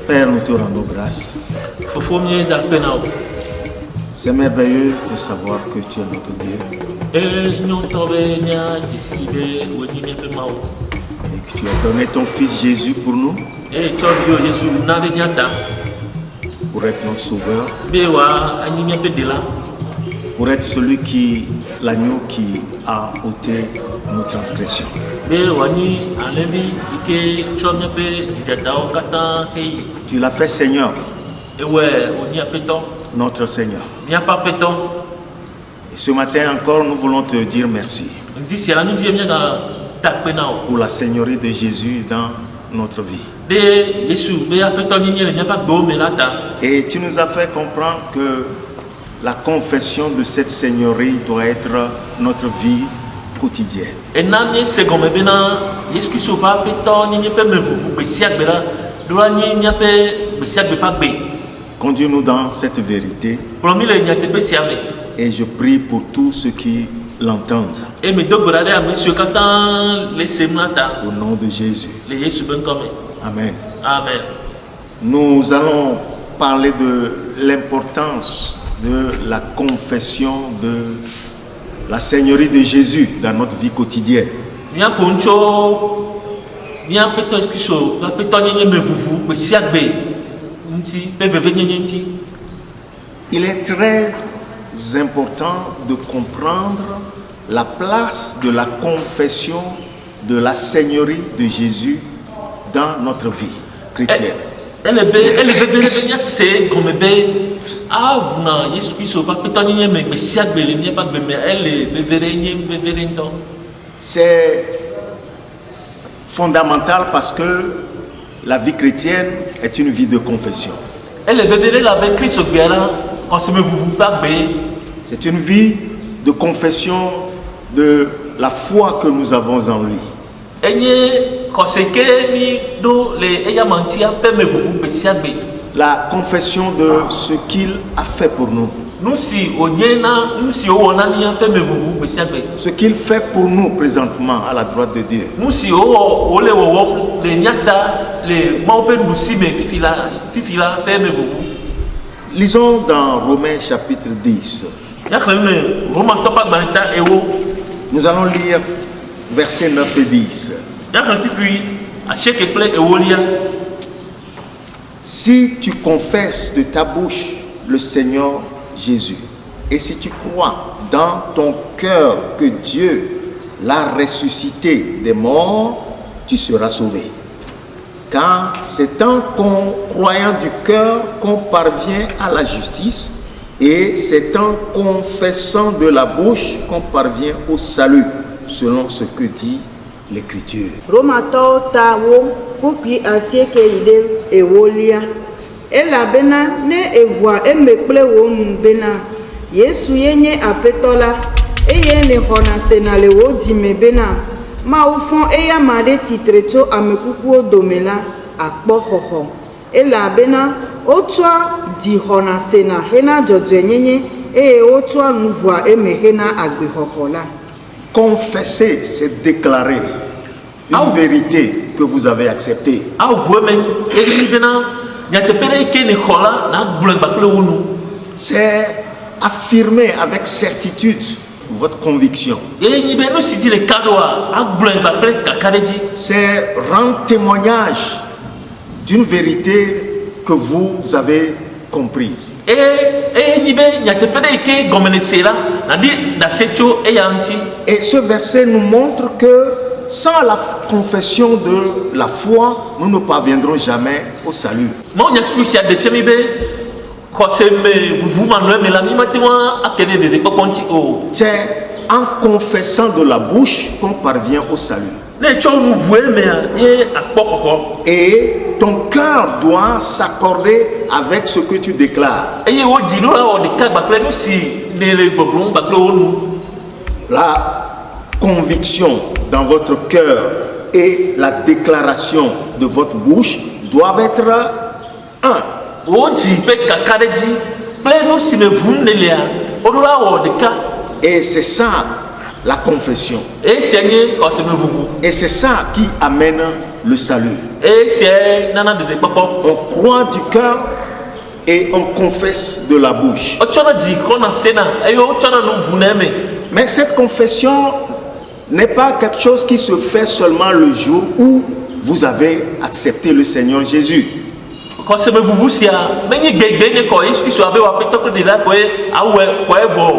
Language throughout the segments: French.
Père, nous te rendons grâce. C'est merveilleux de savoir que tu es notre Dieu et que tu as donné ton Fils Jésus pour nous, pour être notre sauveur, pour être celui qui, l'agneau qui a ôté nos transgressions. Tu l'as fait Seigneur, notre Seigneur. Et ce matin encore, nous voulons te dire merci pour la Seigneurie de Jésus dans notre vie. Et tu nous as fait comprendre que la confession de cette Seigneurie doit être notre vie quotidienne. Conduis-nous dans cette vérité et je prie pour tous ceux qui l'entendent. Au nom de Jésus. Amen. Amen. Nous allons parler de l'importance de la confession de la Seigneurie de Jésus dans notre vie quotidienne. Il est très important de comprendre la place de la confession de la Seigneurie de Jésus dans notre vie chrétienne. C'est fondamental parce que la vie chrétienne est une vie de confession. C'est une vie de confession de la foi que nous avons en lui. La confession de ce qu'il a fait pour nous. Ce qu'il fait pour nous présentement à la droite de Dieu. Lisons dans Romains chapitre 10. Nous allons lire versets 9 et 10. Si tu confesses de ta bouche le Seigneur Jésus, et si tu crois dans ton cœur que Dieu l'a ressuscité des morts, tu seras sauvé. Car c'est en croyant du cœur qu'on parvient à la justice, et c'est en confessant de la bouche qu'on parvient au salut, selon ce que dit l'Écriture. Elabena ne ewa emekple wo nu bena Yesu yenye apetola eye ne hona senale wo dime bena ma ufon eya made titreto amekuku odomela akpo hoho elabena otwa di hona sena hena jodwenyenye eye otwa nubwa emehena agbe hohola. Confesser, c'est déclarer une vérité que vous avez acceptée. C'est affirmer avec certitude votre conviction. C'est rendre témoignage d'une vérité que vous avez comprise. Et ce verset nous montre que sans la confession de la foi, nous ne parviendrons jamais au salut. C'est en confessant de la bouche qu'on parvient au salut. Et ton cœur doit s'accorder avec ce que tu déclares. La conviction dans votre cœur et la déclaration de votre bouche doivent être un. Et c'est ça la confession. Et c'est ça qui amène le salut. On croit du cœur et on confesse de la bouche. Mais cette confession n'est pas quelque chose qui se fait seulement le jour où vous avez accepté le Seigneur Jésus.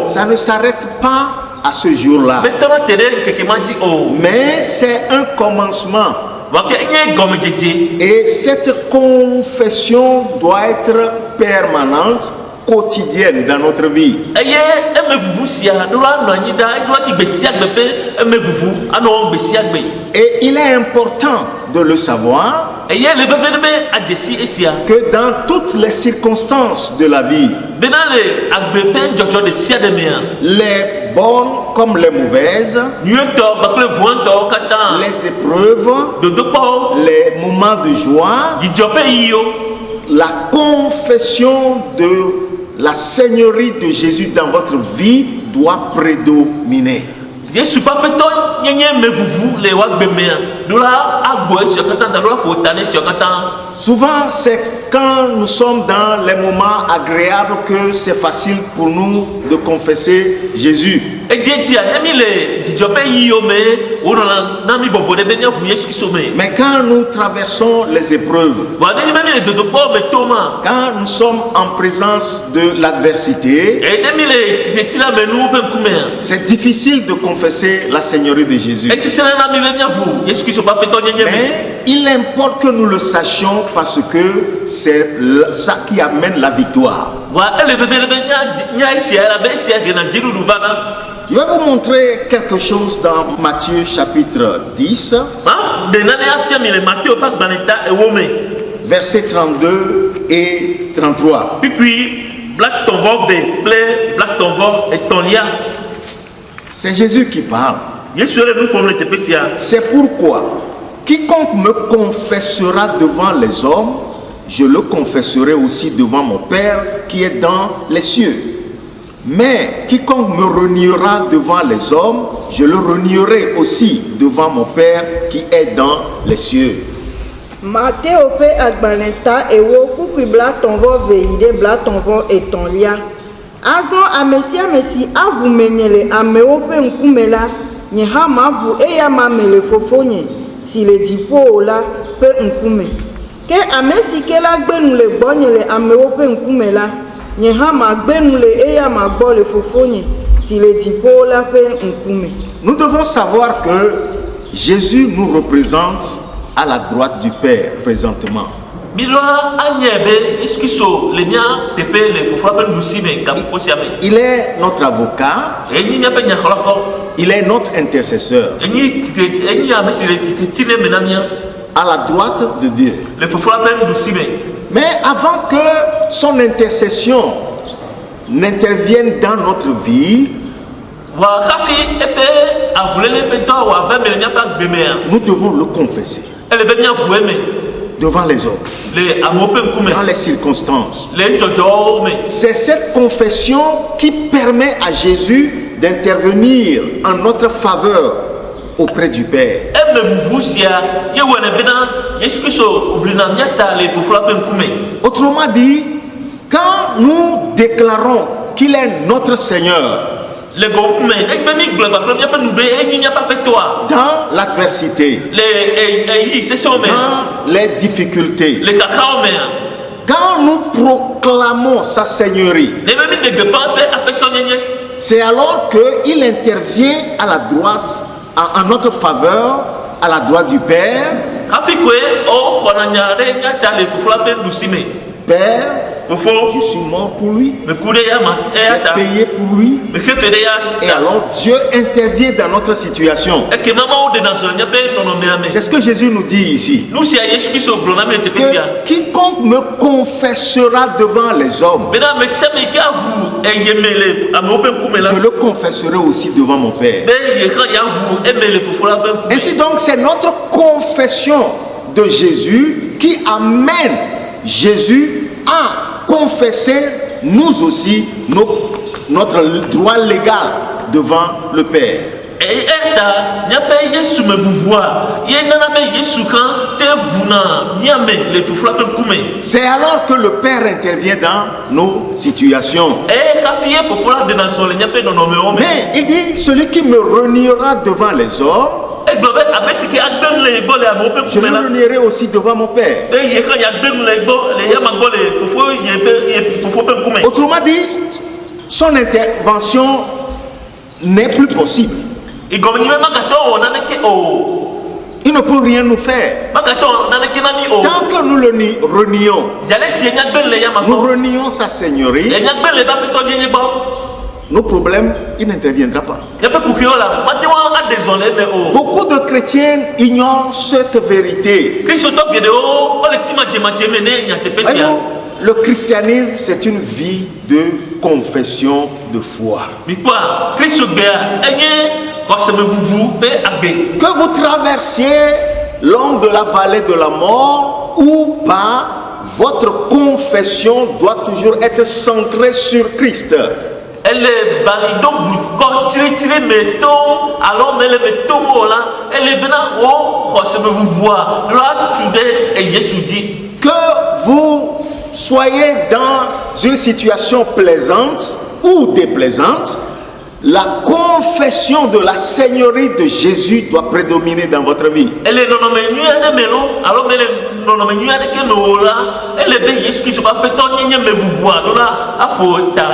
Ça ne s'arrête pas à ce jour-là. Mais c'est un commencement. Et cette confession doit être permanente, quotidienne dans notre vie. Et il est important de le savoir que dans toutes les circonstances de la vie, les bonnes comme les mauvaises, les épreuves, les moments de joie, la confession de la Seigneurie de Jésus dans votre vie doit prédominer. Souvent, c'est quand nous sommes dans les moments agréables que c'est facile pour nous de confesser Jésus. Mais quand nous traversons les épreuves, quand nous sommes en présence de l'adversité, c'est difficile de confesser la Seigneurie de Jésus. Mais il importe que nous le sachions parce que c'est ça qui amène la victoire. Je vais vous montrer quelque chose dans Matthieu chapitre 10, versets 32 et 33. C'est Jésus qui parle. C'est pourquoi quiconque me confessera devant les hommes, je le confesserai aussi devant mon Père qui est dans les cieux. Mais quiconque me reniera devant les hommes, je le renierai aussi devant mon Père qui est dans les cieux. Matteo pe agbalenta ewo kupi blatonvo veide blatonvo etonlia. Azon amesi avumenyele ameo pe nkumela nyeha mabu eya mamele fofonye si le dipo la pe nkume. Ke amesi kela gbenu le gbonyele ameo pe nkumela nyeha magbenu le eya magbo le fofonye si le dipo la pe nkume. Nous devons savoir que Jésus nous représente à la droite du Père présentement. Il est notre avocat, il est notre intercesseur à la droite de Dieu. Mais avant que son intercession n'intervienne dans notre vie, nous devons le confesser devant les hommes, dans les circonstances. C'est cette confession qui permet à Jésus d'intervenir en notre faveur auprès du Père. Autrement dit, quand nous déclarons qu'il est notre Seigneur, dans l'adversité, dans les difficultés, quand nous proclamons sa Seigneurie, c'est alors qu'il intervient à la droite, en notre faveur, à la droite du Père. Père, je suis mort pour lui, j'ai payé pour lui, et alors Dieu intervient dans notre situation. C'est ce que Jésus nous dit ici, que quiconque me confessera devant les hommes, je le confesserai aussi devant mon Père. Ainsi donc, c'est notre confession de Jésus qui amène Jésus à confesser nous aussi nos notre droit légal devant le Père. C'est alors que le Père intervient dans nos situations. Mais il dit, celui qui me reniera devant les hommes, je me renierai aussi devant mon Père. Autrement dit, son intervention n'est plus possible. Il ne peut rien nous faire. Tant que nous le renions, nous renions sa seigneurie, nos problèmes, il n'interviendra pas. Beaucoup de chrétiens ignorent cette vérité. Voyons, le christianisme, c'est une vie de confession de foi. Que vous traversiez l'ombre de la vallée de la mort ou pas, votre confession doit toujours être centrée sur Christ. Que vous soyez dans une situation plaisante ou déplaisante, la confession de la seigneurie de Jésus doit prédominer dans votre vie.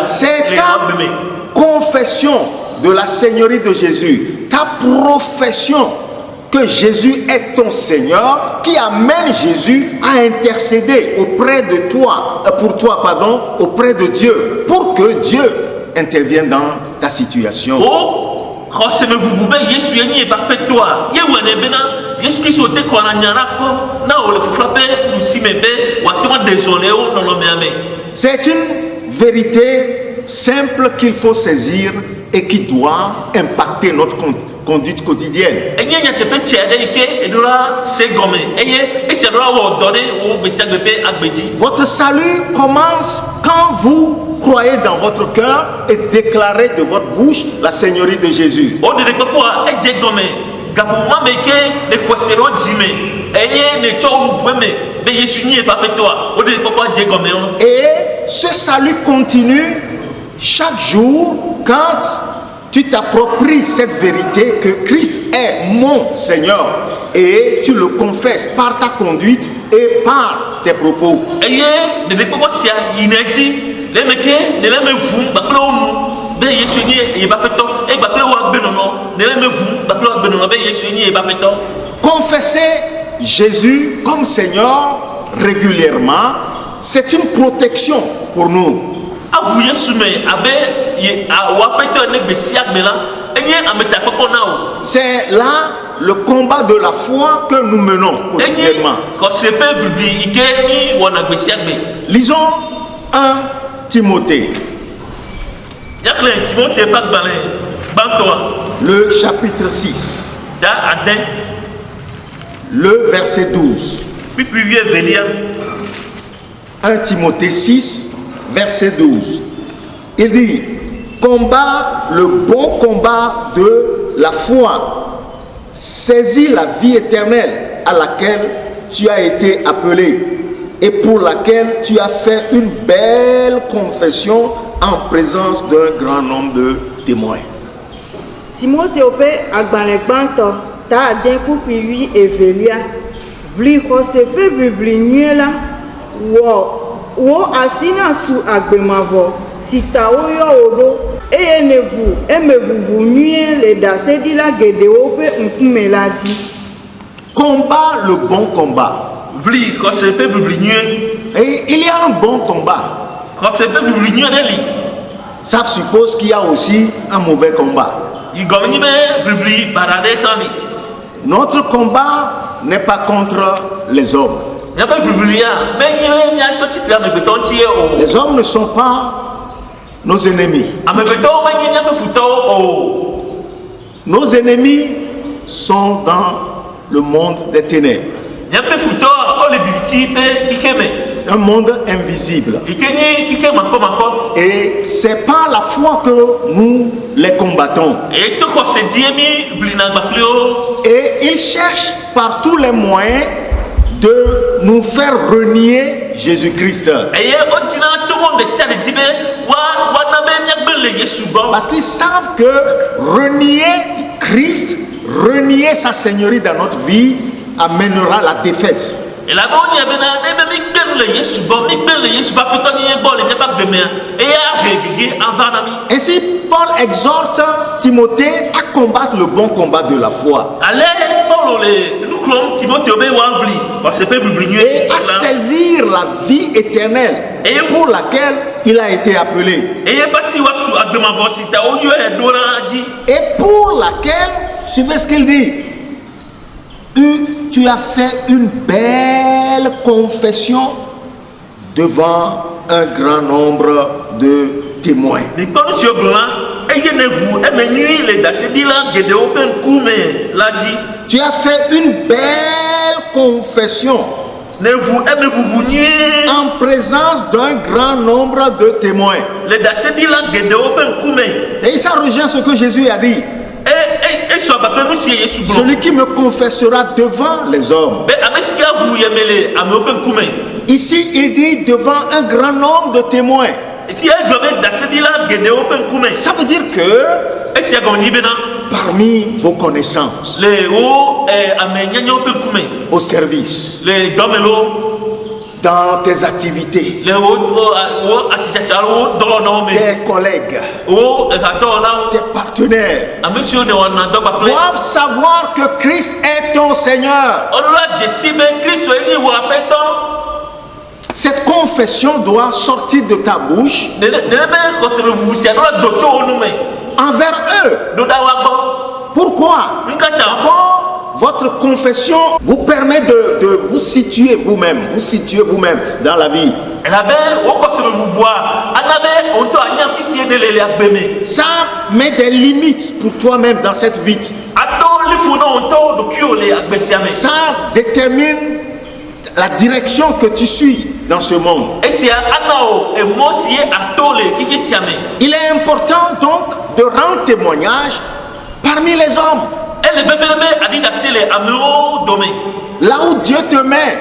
C'est ta confession de la seigneurie de Jésus, ta profession que Jésus est ton Seigneur, qui amène Jésus à intercéder auprès de toi, auprès de Dieu, pour que Dieu intervienne dans ta situation. C'est une vérité simple qu'il faut saisir et qui doit impacter notre conduite quotidienne. Votre salut commence quand vous croyez dans votre cœur et déclarez de votre bouche la seigneurie de Jésus. Et ce salut continue chaque jour quand tu t'appropries cette vérité que Christ est mon Seigneur et tu le confesses par ta conduite et par tes propos. Confesser Jésus comme Seigneur régulièrement, c'est une protection pour nous. C'est là le combat de la foi que nous menons quotidiennement. Lisons 1 Timothée. Le chapitre 6. Le verset 12. 1 Timothée 6, verset 12. Il dit, combat le bon combat de la foi, saisis la vie éternelle à laquelle tu as été appelé et pour laquelle tu as fait une belle confession en présence d'un grand nombre de témoins. Timothée ope agbalẽgbãtɔ ta adẽ kpukpi 8 evelia bli xɔse ƒe bibli nyuie la wo asi na su agbemavɔ si ta woyɔ wo ɖo eye neʋu emeʋuʋu nyuie le ɖaseɖila geɖewo ƒe ŋkume la dzi. Combat le bon combat. Bli xɔse ƒe bibli nyuie. Et il y a un bon combat. Xɔse ƒe bibli nyuie ɖe li. Ça suppose qu'il y a aussi un mauvais combat. Notre combat n'est pas contre les hommes. Les hommes ne sont pas nos ennemis. Nos ennemis sont dans le monde des ténèbres. Un monde invisible. Et c'est par la foi que nous les combattons. Et ils cherchent par tous les moyens de nous faire renier Jésus-Christ. Parce qu'ils savent que renier Christ, renier sa seigneurie dans notre vie, amènera la défaite. Ainsi, Paul exhorte Timothée à combattre le bon combat de la foi et à saisir la vie éternelle pour laquelle il a été appelé et pour laquelle, suivez ce qu'il dit, tu as fait une belle confession devant un grand nombre de témoins. Tu as fait une belle confession en présence d'un grand nombre de témoins. Et ça rejoint ce que Jésus a dit. Celui qui me confessera devant les hommes. Ici, il dit devant un grand nombre de témoins. Ça veut dire que parmi vos connaissances, au service, dans tes activités, tes collègues, tes partenaires doivent savoir que Christ est ton Seigneur. Cette confession doit sortir de ta bouche envers eux. Pourquoi? D'abord, votre confession vous permet de vous situer vous-même, dans la vie. Ça met des limites pour toi-même dans cette vie. Ça détermine la direction que tu suis dans ce monde. Il est important donc de rendre témoignage parmi les hommes. Là où Dieu te met,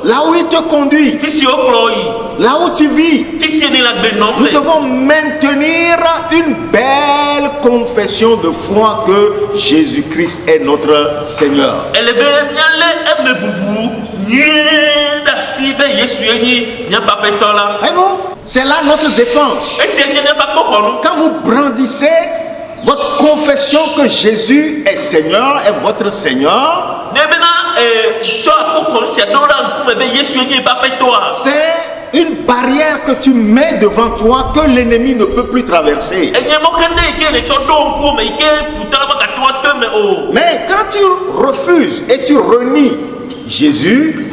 là où il te conduit, là où tu vis, nous devons maintenir une belle confession de foi que Jésus-Christ est notre Seigneur. Voyez-vous, c'est là notre défense. Quand vous brandissez votre confession que Jésus est Seigneur, est votre Seigneur, c'est une barrière que tu mets devant toi que l'ennemi ne peut plus traverser. Mais quand tu refuses et tu renies Jésus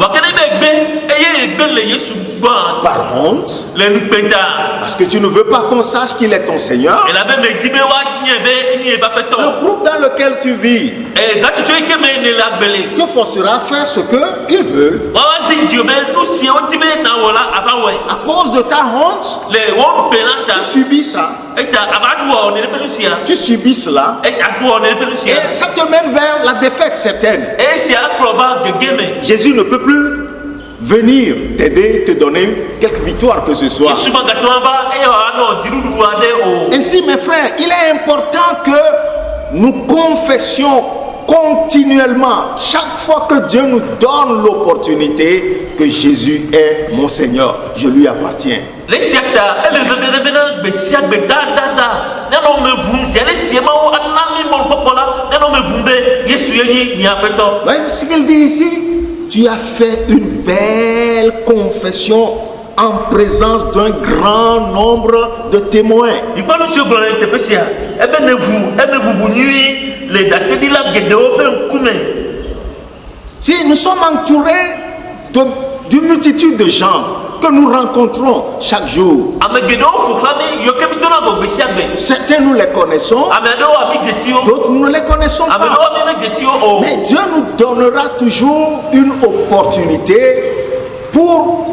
par honte, parce que tu ne veux pas qu'on sache qu'il est ton Seigneur, le groupe dans lequel tu vis te forcera à faire ce qu'il veut. À cause de ta honte, tu subis ça. Tu subis cela et ça te mène vers la défaite certaine. Jésus ne peut plus venir t'aider, te donner quelque victoire que ce soit. Ainsi, mes frères, il est important que nous confessions continuellement, chaque fois que Dieu nous donne l'opportunité, que Jésus est mon Seigneur, je lui appartiens. Voyez ce qu'il dit ici? Tu as fait une belle confession en présence d'un grand nombre de témoins. Si nous sommes entourés d'une multitude de gens que nous rencontrons chaque jour. Certains nous les connaissons, d'autres nous ne les connaissons pas. Mais Dieu nous donnera toujours une opportunité pour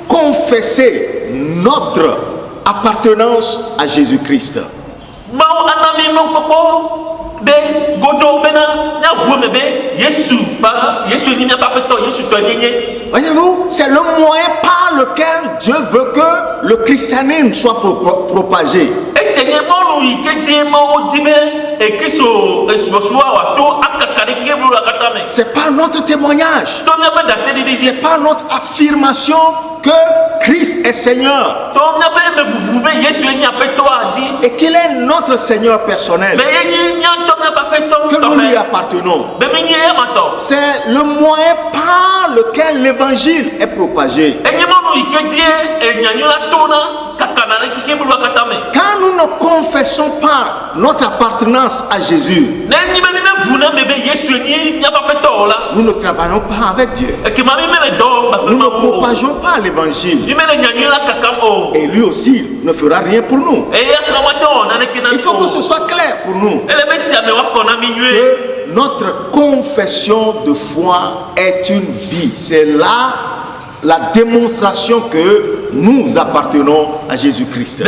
confesser notre appartenance à Jésus-Christ. Voyez-vous, c'est le moyen par lequel Dieu veut que le christianisme soit propagé. C'est pas notre témoignage, c'est pas notre affirmation que Christ est Seigneur et qu'il est notre Seigneur personnel, que nous lui appartenons. C'est le moyen par lequel l'évangile est propagé. Quand nous ne confessons pas notre appartenance à Jésus, nous ne travaillons pas avec Dieu. Nous ne propageons pas l'évangile. Et lui aussi ne fera rien pour nous. Il faut que ce soit clair pour nous que notre confession de foi est une vie. C'est là la démonstration que nous appartenons à Jésus-Christ.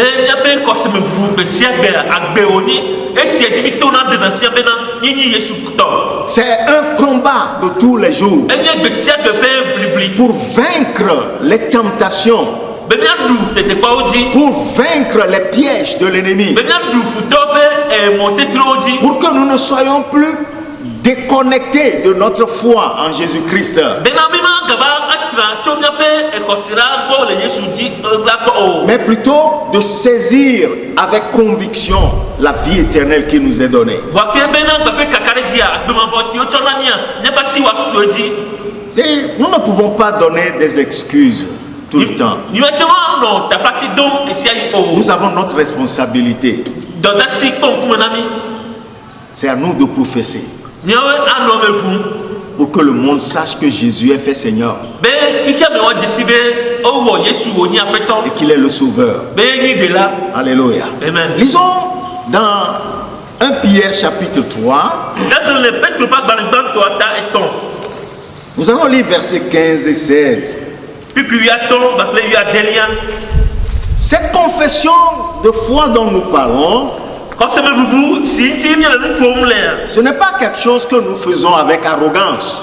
C'est un combat de tous les jours pour vaincre les tentations, pour vaincre les pièges de l'ennemi, pour que nous ne soyons plus déconnectés de notre foi en Jésus-Christ, mais plutôt de saisir avec conviction la vie éternelle qui nous est donnée. Nous ne pouvons pas donner des excuses tout le temps. Nous avons notre responsabilité. C'est à nous de professer pour que le monde sache que Jésus est fait Seigneur et qu'il est le Sauveur. Alléluia. Amen. Lisons dans 1 Pierre chapitre 3. Nous allons lire versets 15 et 16. Cette confession de foi dont nous parlons, ce n'est pas quelque chose que nous faisons avec arrogance.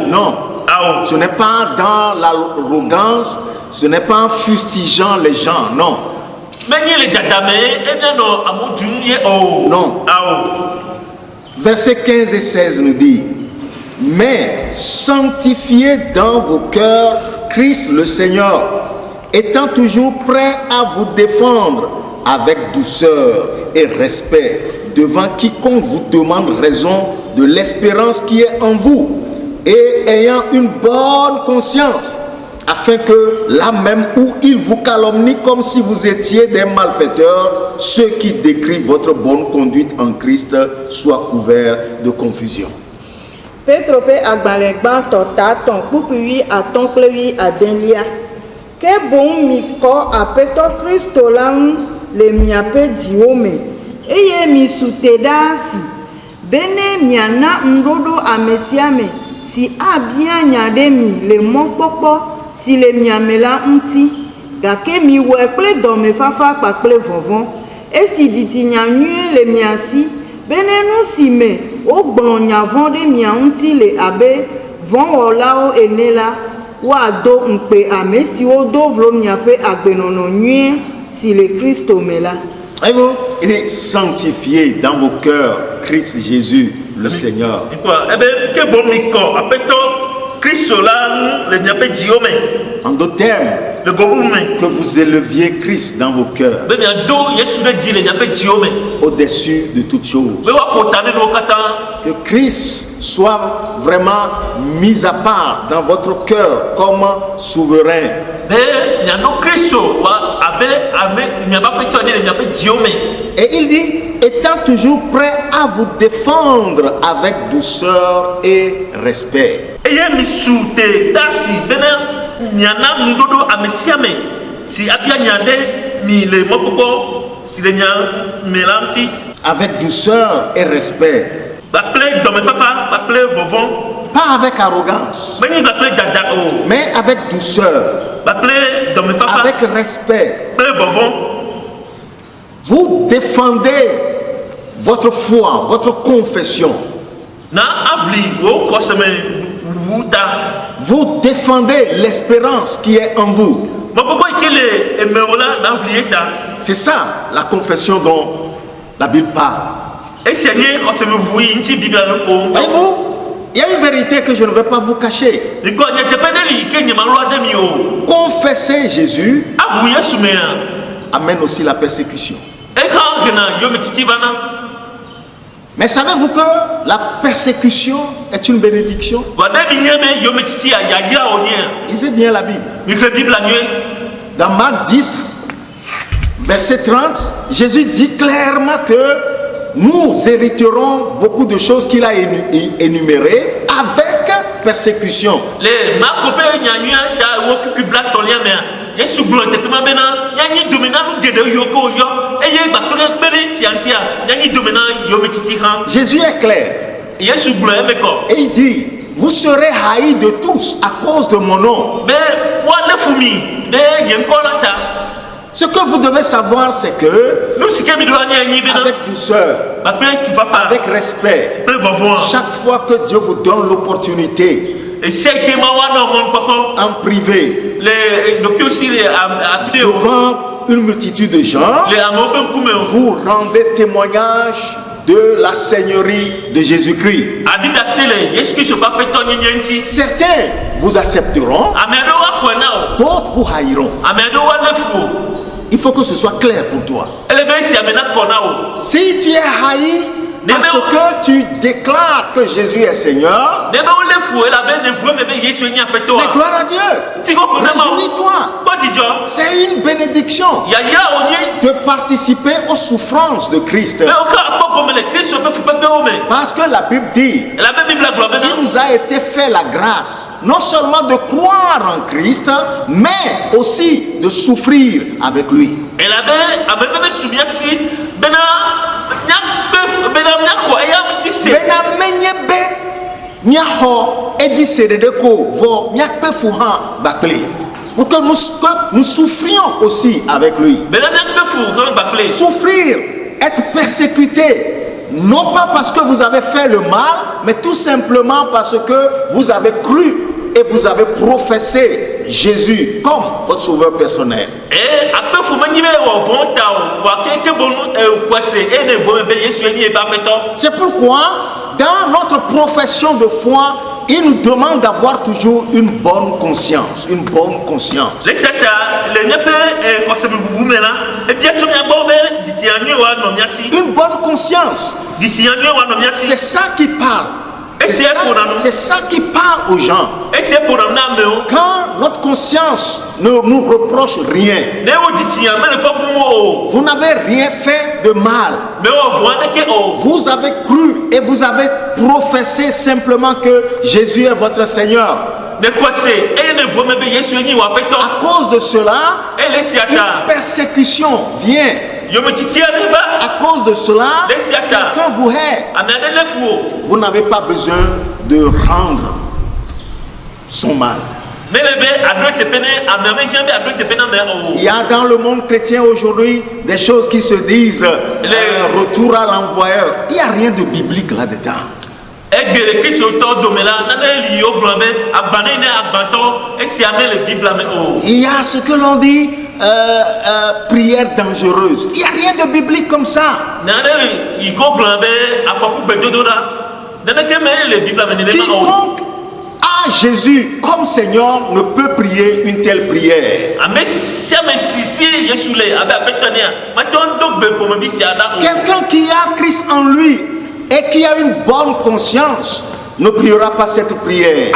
Non, ce n'est pas dans l'arrogance, ce n'est pas en fustigeant les gens, non. Non. Verset 15 et 16 nous dit: mais sanctifiez dans vos cœurs Christ le Seigneur, étant toujours prêt à vous défendre avec douceur et respect devant quiconque vous demande raison de l'espérance qui est en vous, et ayant une bonne conscience, afin que là même où ils vous calomnient comme si vous étiez des malfaiteurs, ceux qui décrivent votre bonne conduite en Christ soient couverts de confusion. Petro pe agbalẽgbã tɔtatɔn kpukpui atɔn kple wi adelia ke boŋ mi kɔ aƒetɔ Kristo la ŋu le miaƒe diwo me eye mi sute ɖe asi be ne miana ŋuɖoɖo ame sia ame si abia nya ɖe mi le mɔkpɔkpɔ si le mia me la ŋuti, gake mi wɔe kple dɔmefafa kpakple vɔvɔ̃ esi didinya nyuie le mia si bene nu si me wogbɔ nya vɔ̃ ɖe mia ŋuti le abe vɔ̃wɔlawo ene la, woado ŋukpe ame siwo do vlo miaƒe agbenɔnɔ nyuie si le Kristo me la. Il est sanctifié dans vos cœurs Christ Jésus le Seigneur. En d'autres termes, que vous éleviez Christ dans vos cœurs au-dessus de toutes choses. Que Christ soit vraiment mis à part dans votre cœur comme souverain. Et il dit, étant toujours prêt à vous défendre avec douceur et respect. eye mi su te dasi bena nyana ndodo amesiame si abia nyade mi le mokoko si le nya melanti avec douceur et respect, baple do me fafa baple vovon pas avec arrogance, beni baple dada o mais avec douceur, baple do me fafa avec respect. baple vovon. Vous défendez votre foi, votre confession. Na abli wo koseme wuda Vous défendez l'espérance qui est en vous. mokoko ikele emeola na oblieta C'est ça la confession dont la Bible parle. esenye koseme wui nti bibla ko Voyez-vous, il y a une vérité que je ne vais pas vous cacher. iko nye tepedeli ke nyama lo ademi o Confesser Jésus abu yesu mea amène aussi la persécution. e ka gena yo metiti bana. Mais savez-vous que la persécution est une bénédiction? Lisez bien la Bible. Dans Marc 10, verset 30, Jésus dit clairement que nous hériterons beaucoup de choses qu'il a énumérées avec persécution. Jésus est clair. Et il dit, vous serez haïs de tous à cause de mon nom. Ce que vous devez savoir, c'est que avec douceur, avec respect, chaque fois que Dieu vous donne l'opportunité, en privé, devant une multitude de gens, vous rendez témoignage de la Seigneurie de Jésus-Christ. Certains vous accepteront, d'autres vous haïront. Il faut que ce soit clair pour toi. Si tu es haï parce que tu déclares que Jésus est Seigneur, mais gloire à Dieu, réjouis-toi. C'est une bénédiction de participer aux souffrances de Christ. Parce que la Bible dit, il nous a été fait la grâce, non seulement de croire en Christ, mais aussi de souffrir avec lui. Pour que nous souffrions aussi avec lui. Souffrir, être persécuté, non pas parce que vous avez fait le mal, mais tout simplement parce que vous avez cru et vous avez professé Jésus comme votre sauveur personnel. C'est pourquoi dans notre profession de foi, il nous demande d'avoir toujours une bonne conscience. Une bonne conscience. Une bonne conscience. C'est ça qui parle. C'est ça qui parle aux gens. Quand notre conscience ne nous reproche rien, vous n'avez rien fait de mal. Vous avez cru et vous avez professé simplement que Jésus est votre Seigneur. À cause de cela, une persécution vient. À cause de cela, quelqu'un vous hait. Vous n'avez pas besoin de rendre son mal. Il y a dans le monde chrétien aujourd'hui des choses qui se disent retour à l'envoyeur. Il n'y a rien de biblique là-dedans. Il y a ce que l'on dit prière dangereuse. Il n'y a rien de biblique comme ça. Quiconque a Jésus comme Seigneur ne peut prier une telle prière. Quelqu'un qui a Christ en lui et qui a une bonne conscience ne priera pas cette prière.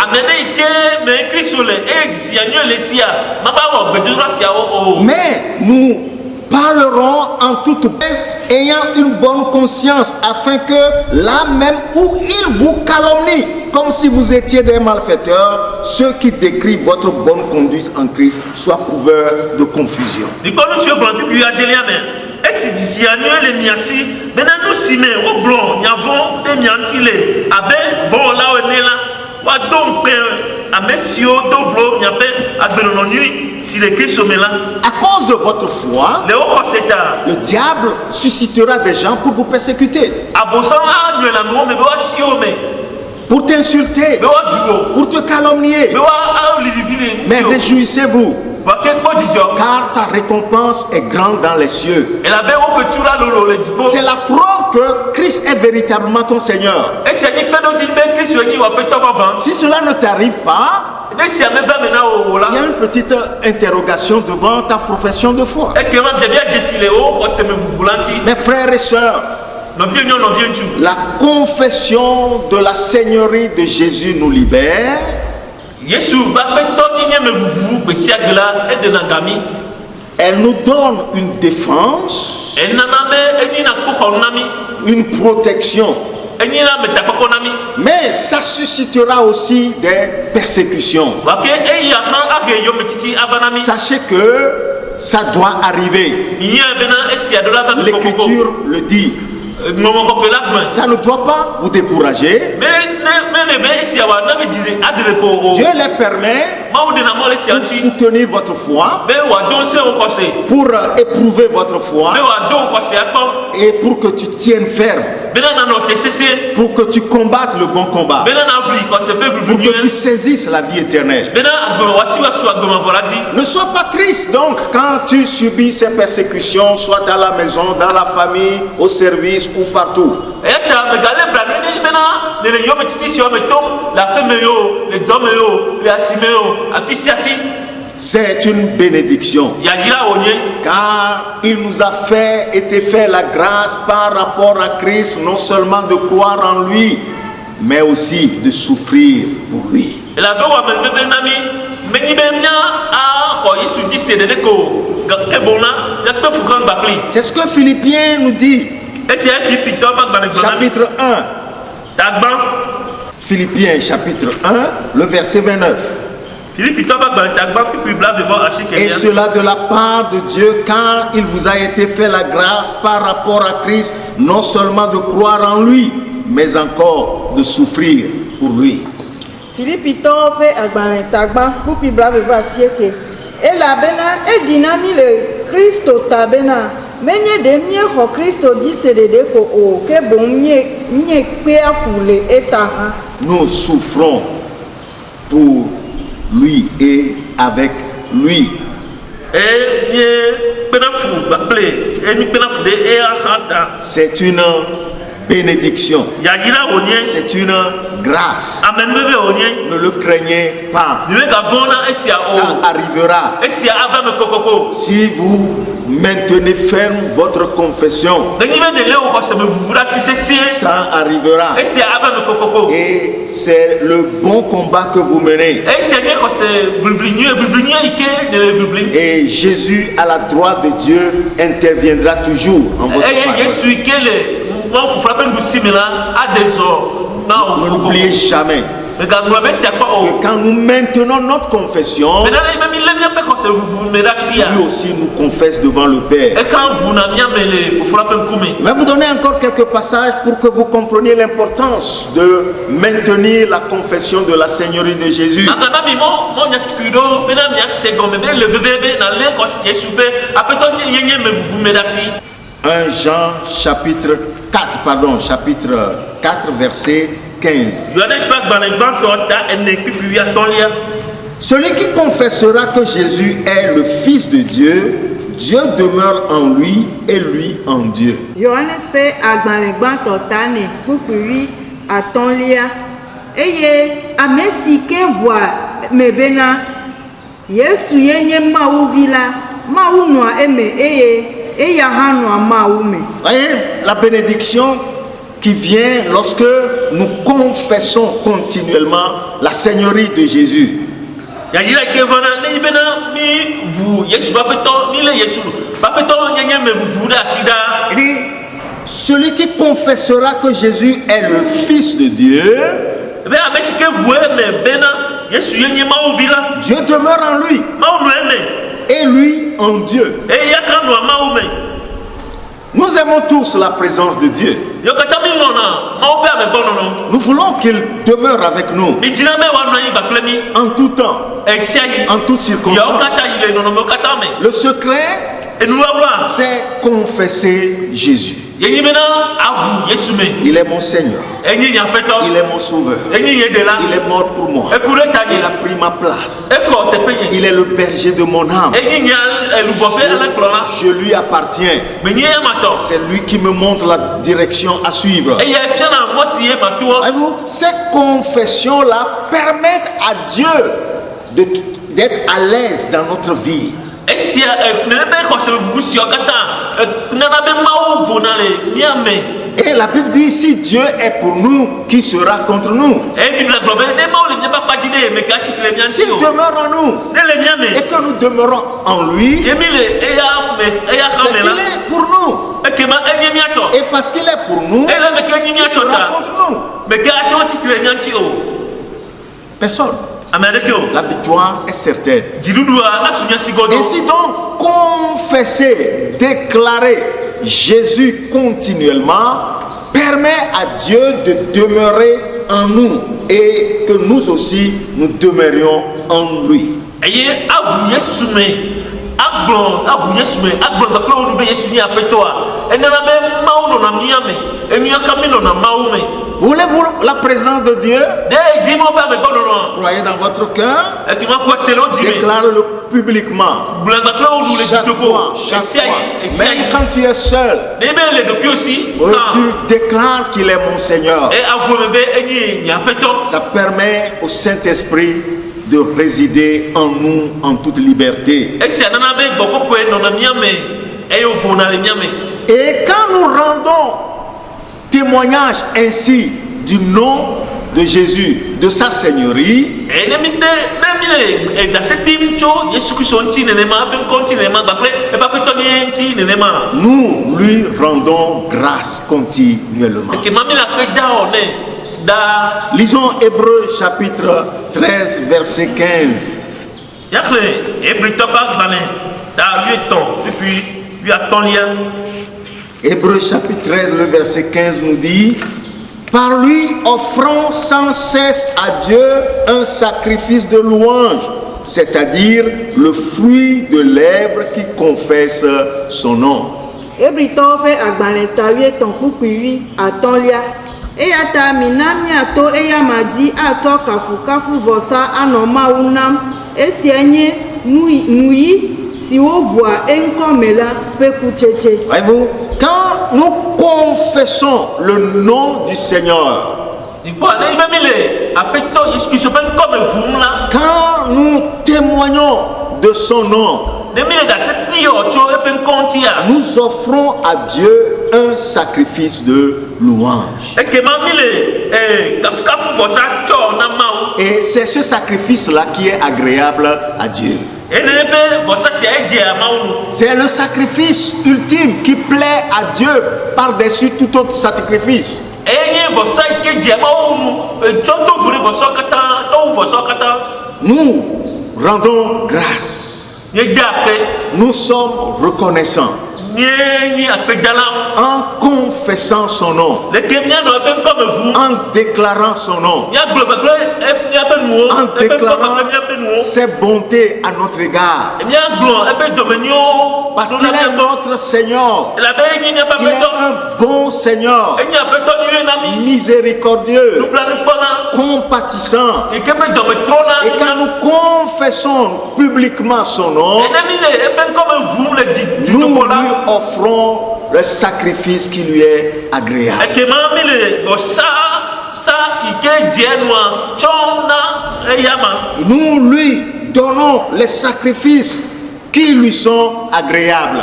Mais nous parleront en toute baisse, ayant une bonne conscience, afin que là même où ils vous calomnient, comme si vous étiez des malfaiteurs, ceux qui décrivent votre bonne conduite en Christ soient couverts de confusion. À cause de votre foi, le diable suscitera des gens pour vous persécuter, pour t'insulter, pour te calomnier. Mais réjouissez-vous, car ta récompense est grande dans les cieux. C'est la preuve que Christ est véritablement ton Seigneur. Si cela ne t'arrive pas, il y a une petite interrogation devant ta profession de foi. Mes frères et sœurs, la confession de la Seigneurie de Jésus nous libère. Elle nous donne une défense, une protection. Mais ça suscitera aussi des persécutions. Sachez que ça doit arriver. L'Écriture le dit. Ça ne doit pas vous décourager. Dieu les permet pour soutenir votre foi, pour éprouver votre foi et pour que tu tiennes ferme, pour que tu combattes le bon combat, pour que tu saisisses la vie éternelle. Ne sois pas triste donc quand tu subis ces persécutions, soit à la maison, dans la famille, au service ou partout. C'est une bénédiction, car il nous a été fait la grâce par rapport à Christ, non seulement de croire en lui, mais aussi de souffrir pour lui. C'est ce que Philippiens nous dit. Chapitre 1. Philippiens chapitre 1, le verset 29. Et cela de la part de Dieu, car il vous a été fait la grâce par rapport à Christ, non seulement de croire en lui, mais encore de souffrir pour lui. Nous souffrons pour lui et avec lui. C'est une bénédiction. C'est une grâce. Ne le craignez pas. Ça arrivera. Si vous maintenez ferme votre confession, ça arrivera. Et c'est le bon combat que vous menez. Et Jésus, à la droite de Dieu, interviendra toujours en votre faveur. Ne l'oubliez jamais que quand nous maintenons notre confession, lui aussi nous confesse devant le Père. Je vais vous donner encore quelques passages pour que vous compreniez l'importance de maintenir la confession de la Seigneurie de Jésus. 1 Jean chapitre 4 verset 15. Celui qui confessera que Jésus est le Fils de Dieu, Dieu demeure en lui et lui en Dieu. Voyez la bénédiction qui vient lorsque nous confessons continuellement la Seigneurie de Jésus. Yesu bapeto ni le Yesu bapeto nyenye me vuvuda sida. Il dit, celui qui confessera que Jésus est le Fils de Dieu, Be amesike vue me bena Yesu yenye ma ovila. Dieu demeure en lui Ma onweme. et lui en Dieu. E yaka no ma ome. Nous aimons tous la présence de Dieu. Yo katami nona, ma obe ame bonono. Nous voulons qu'il demeure avec nous Mitina me wa no yi baklemi. en tout temps, E siayi. en toutes Yo circonstances. kata yi le nono me katame. Le secret, E nuwa. c'est confesser Jésus. Yenye mena avu Yesu me. Il est mon Seigneur. Enyi nyapeto. Il est mon Sauveur. Enyi yedela. Il est mort pour moi. Ekure tani. Il a pris ma place. Eko tepenye. Il est le berger de mon âme. Enyi nya elubofe ala klona. Je lui appartiens. Menye mato. C'est lui qui me montre la direction à suivre. E ye tiana mosi ye mato. Voyez-vous, ces confessions-là permettent à Dieu d'être à l'aise dans notre vie. Esia nebe ko se busi okata. Nana be mawo vona le niame. Et la Bible dit, si Dieu est pour nous, qui sera contre nous? E Bible globe ne mawo le nyaba pajide me kati le nyansi. S'il demeure en nous Ne le nyame. et que nous demeurons en lui, Yemile eya c'est qu'il kamela. est pour nous. Ekema enye miato. Et parce qu'il est pour nous, Ele me kenyi qui miato sera ta. contre nous? Me ka ati le nyansi o. Personne. Amerike o. La victoire est certaine. Diludua asunya sigodo. Ainsi donc, confesser, déclarer Jésus continuellement permet à Dieu de demeurer en nous et que nous aussi, nous demeurions en lui. Eye abu Yesu me. Abu Yesu me. Baklo onu be Yesu ni apetoa. Enana be mawo na miame. Emi akamino na mawo me. Voulez-vous la présence de Dieu? De dimo ba me bonono. Croyez dans votre cœur, E ki ma ko selo dime. déclare-le publiquement. Baklo onu le Chaque ditofo. fois, chaque fois. Même quand tu es seul, Nebe le dopi aussi. tu déclares qu'il est mon Seigneur. E abu me be enyi ni apeto. Ça permet au Saint-Esprit de résider en nous en toute liberté. E si anana be boko ko no na miame. E yo vona le miame. Et quand nous rendons témoignage ainsi du nom de Jésus, de sa Seigneurie, E ne mi de e da setim cho Yesu Kristo nti ne ma be konti ne ma bakle e ba peto ni nti ne ma. nous lui rendons grâce continuellement. E ke mami la pe da o ne. Da Lisons Hébreux chapitre 13, verset 15. yakle e brito ba bane. Da lui ton et puis lui attend lien. Hébreux chapitre 13, le verset 15 nous dit: par lui offrant sans cesse à Dieu un sacrifice de louange, c'est-à-dire le fruit de lèvres qui confesse son nom. Ebritɔwo ƒe agbalẽta 8 atɔ̃lia. Eya ta mina miato eya ma dzi atsɔ kafukafu vɔsa anɔ Mawu nam. Esia nye nuyi si wobua eŋkɔ me la ƒe kutsetse. Voyez-vous, quand nous confessons le nom du Seigneur, quand nous témoignons de son nom, nous offrons à Dieu un sacrifice de louange. Et c'est ce sacrifice-là qui est agréable à Dieu. C'est le sacrifice ultime qui plaît à Dieu par-dessus tout autre sacrifice. Nous rendons grâce. Nous sommes reconnaissants en confessant son nom, en déclarant son nom, en déclarant ses bontés à notre égard. Parce qu'il est notre Seigneur. Il est un bon Seigneur, miséricordieux, compatissant. Et quand nous confessons publiquement son nom, nous lui offrons le sacrifice qui lui est agréable. Nous lui donnons les sacrifices qui lui sont agréables.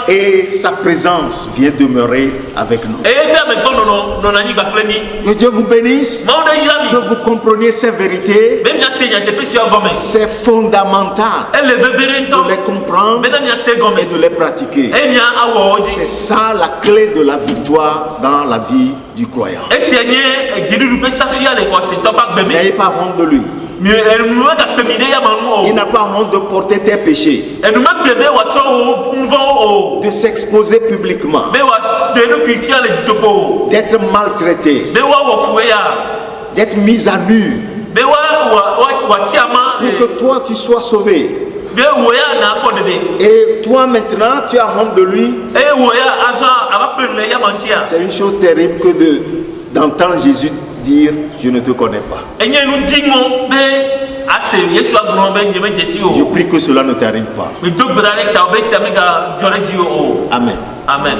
Et sa présence vient demeurer avec nous. Que Dieu vous bénisse, que vous compreniez ces vérités. C'est fondamental de les comprendre et de les pratiquer. C'est ça la clé de la victoire dans la vie du croyant. N'ayez pas honte de lui. Il n'a pas honte de porter tes péchés, de s'exposer publiquement, d'être maltraité, d'être mis à nu, pour que toi tu sois sauvé. Et toi maintenant tu as honte de lui. C'est une chose terrible que d'entendre Jésus dire je ne te connais pas. Je prie que cela ne t'arrive pas. Amen. Amen.